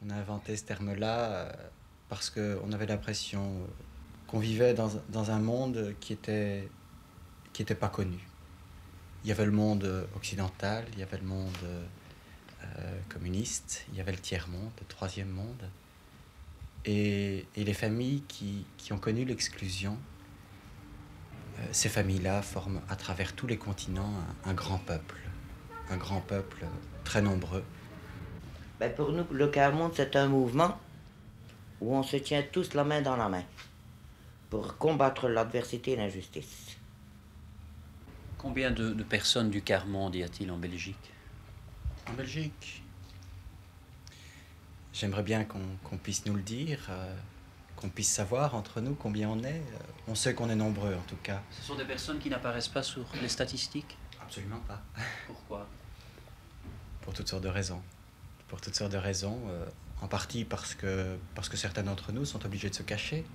On a inventé ce terme-là parce qu'on avait l'impression qu'on vivait dans un monde qui était pas connu. Il y avait le monde occidental, il y avait le monde communiste, il y avait le tiers-monde, le troisième monde. Et les familles qui ont connu l'exclusion, ces familles-là forment à travers tous les continents un grand peuple très nombreux. Ben pour nous, le quart-monde, c'est un mouvement où on se tient tous la main dans la main pour combattre l'adversité et l'injustice. Combien de personnes du quart-monde y a-t-il en Belgique? En Belgique, j'aimerais bien qu'on puisse nous le dire, qu'on puisse savoir entre nous combien on est. On sait qu'on est nombreux en tout cas. Ce sont des personnes qui n'apparaissent pas sur les statistiques? Absolument pas. Pourquoi? Pour toutes sortes de raisons. Pour toutes sortes de raisons, en partie parce que certains d'entre nous sont obligés de se cacher.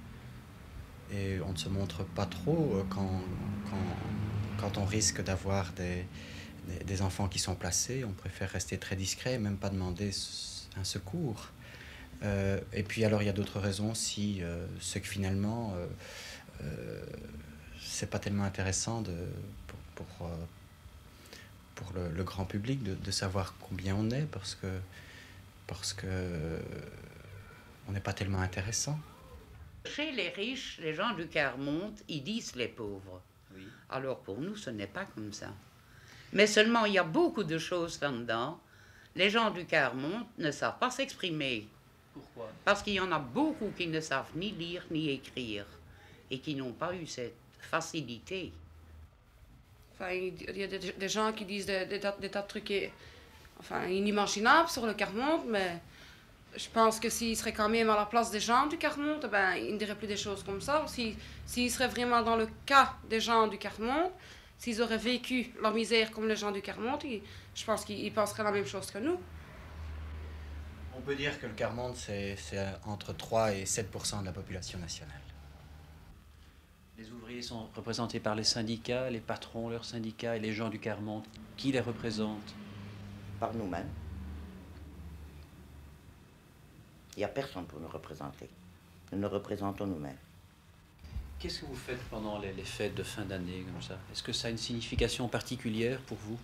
Et on ne se montre pas trop quand on risque d'avoir des enfants qui sont placés. On préfère rester très discret, même pas demander un secours. Et puis alors il y a d'autres raisons aussi, c'est que finalement c'est pas tellement intéressant pour le grand public de savoir combien on est parce que on n'est pas tellement intéressant. Chez les riches, les gens du quart-monde, ils disent les pauvres. Oui. Alors pour nous, ce n'est pas comme ça. Mais seulement, il y a beaucoup de choses là-dedans. Les gens du quart-monde ne savent pas s'exprimer. Pourquoi? Parce qu'il y en a beaucoup qui ne savent ni lire ni écrire et qui n'ont pas eu cette facilité. Enfin, il y a des gens qui disent des tas de trucs inimaginables sur le quart-monde, mais je pense que s'ils seraient quand même à la place des gens du quart-monde, ben, ils ne diraient plus des choses comme ça. S'ils seraient vraiment dans le cas des gens du quart-monde, s'ils auraient vécu la misère comme les gens du quart-monde, je pense qu'ils penseraient la même chose que nous. On peut dire que le quart-monde, c'est entre 3 et 7% de la population nationale. Les ouvriers sont représentés par les syndicats, les patrons, leurs syndicats et les gens du quart-monde. Qui les représente? Par nous-mêmes. Il n'y a personne pour nous représenter. Nous nous représentons nous-mêmes. Qu'est-ce que vous faites pendant les fêtes de fin d'année comme ça? Est-ce que ça a une signification particulière pour vous?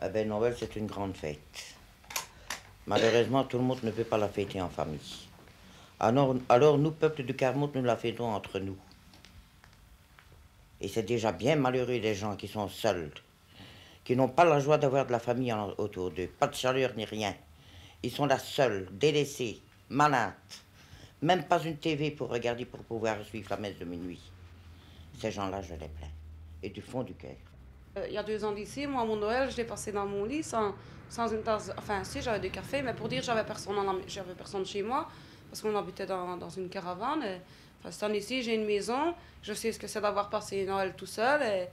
Eh bien, Noël, c'est une grande fête. Malheureusement, tout le monde ne peut pas la fêter en famille. Alors nous, peuple du quart-monde, nous la fêtons entre nous. Et c'est déjà bien malheureux des gens qui sont seuls, qui n'ont pas la joie d'avoir de la famille autour d'eux, pas de chaleur ni rien. Ils sont là seuls, délaissés, malades. Même pas une TV pour regarder, pour pouvoir suivre la messe de minuit. Ces gens-là, je les plains. Et du fond du cœur. Il y a 2 ans d'ici, moi, mon Noël, je l'ai passé dans mon lit sans une tasse. Enfin, si, j'avais du café, mais pour dire, j'avais personne chez moi, parce qu'on habitait dans une caravane. Enfin, cette année-ci, j'ai une maison, je sais ce que c'est d'avoir passé Noël tout seul.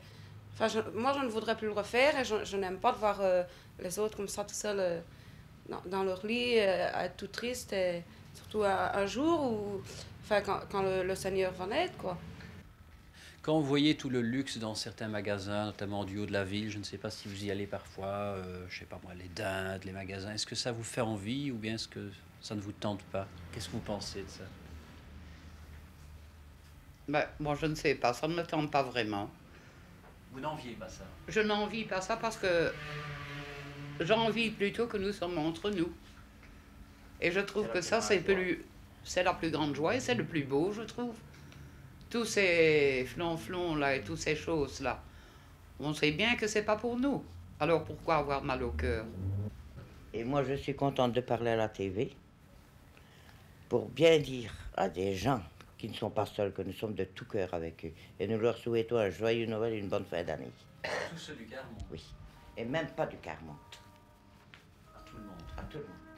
Moi, je ne voudrais plus le refaire et je n'aime pas de voir les autres comme ça, tout seuls dans leur lit, être tout triste, et surtout un jour où, enfin, quand le Seigneur va naître, quoi. Quand vous voyez tout le luxe dans certains magasins, notamment du haut de la ville, je ne sais pas si vous y allez parfois, je sais pas moi, les dindes, les magasins, est-ce que ça vous fait envie ou bien est-ce que ça ne vous tente pas? Qu'est-ce que vous pensez de ça? Ben, moi, je ne sais pas, ça ne me tente pas vraiment. Vous n'enviez pas ça? Je n'envie pas ça parce que j'envie plutôt que nous sommes entre nous. Et je trouve que ça, c'est la plus grande joie et c'est le plus beau, je trouve. Tous ces flonflons là et toutes ces choses là, on sait bien que c'est pas pour nous. Alors pourquoi avoir mal au cœur? Et moi, je suis contente de parler à la TV pour bien dire à des gens qui ne sont pas seuls que nous sommes de tout cœur avec eux. Et nous leur souhaitons un joyeux Noël et une bonne fin d'année. Tous ceux du quart-monde? Oui. Et même pas du quart-monde. À tout le monde? À tout le monde.